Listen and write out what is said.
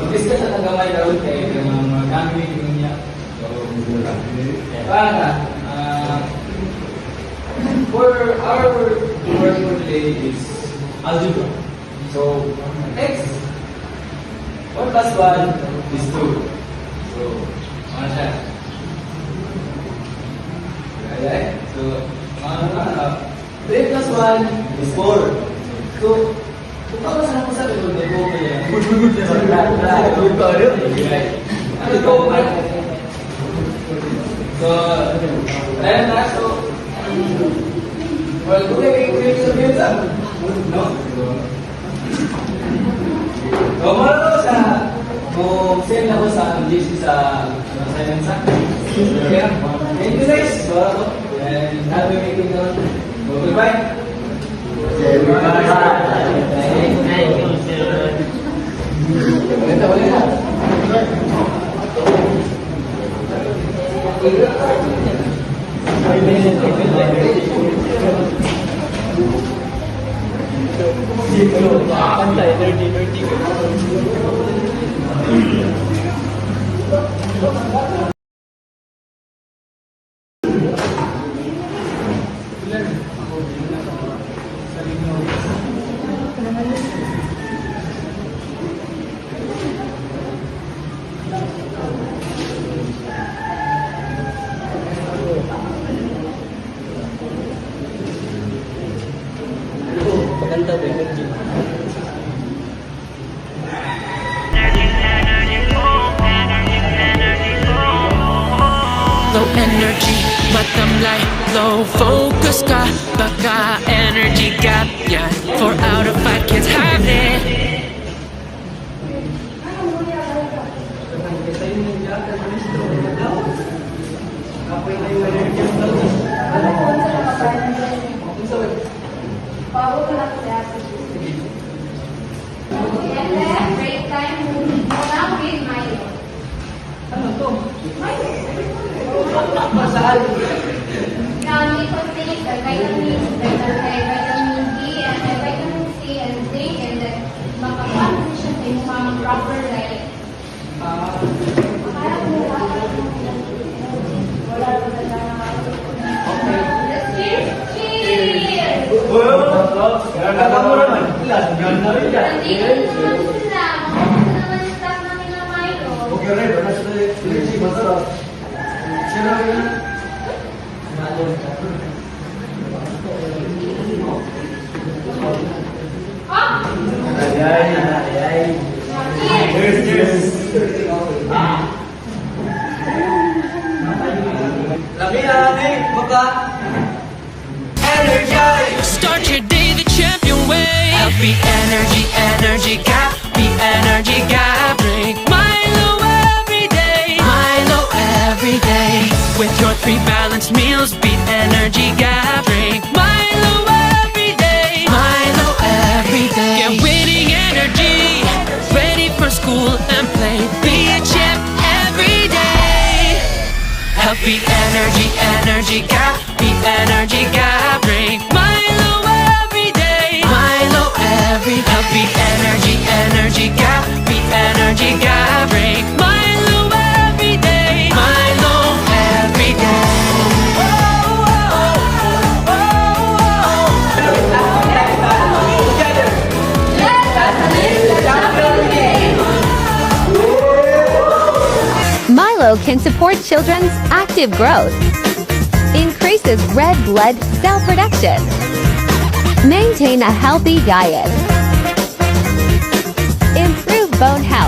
mag-discuss na tagamay daw kay mga gamit niya. So, para, for our work for today is algebra. So, next, 1 plus 1 is 2. So, ano siya? Okay? So, 3 plus 1 is 4. So, kung ako saan ko sabi ko, may ko kaya. Ano ko? So, tayo na. So, well, kung may sabihin sa no? So, mara ko sa kung send ako sa GC sa assignment sa okay. Thank you guys. So, and have a meeting doon. Goodbye. Thank you, sir. Low energy, matamlay, low focus ka, baka energy gap, yeah. 4 out of 5 kids have it. And then break time now with Milo. Gamit ko things like vitamins, vitamin B, and vitamin C, and zinc, and then makapagod siya sa yung mga proper diet. Let's cheers! Cheers! Nandito naman sila. Makapagod naman yung staff namin ng Milo. Start your day the champion way. Healthy energy, energy gap, the energy gap. Drink Milo every day, Milo every day. With your 3 balanced meals, beat energy gap. Drink Milo every day, Milo every day. Get winning energy, ready for school and play. Be a champ every day. Healthy energy, energy gap, the energy gap. Drink Milo every day, Milo every day. Healthy energy, energy gap, the energy gap. Drink Milo every day, Milo every Milo can support children's active growth, increases red blood cell production, maintain a healthy diet, improve bone health,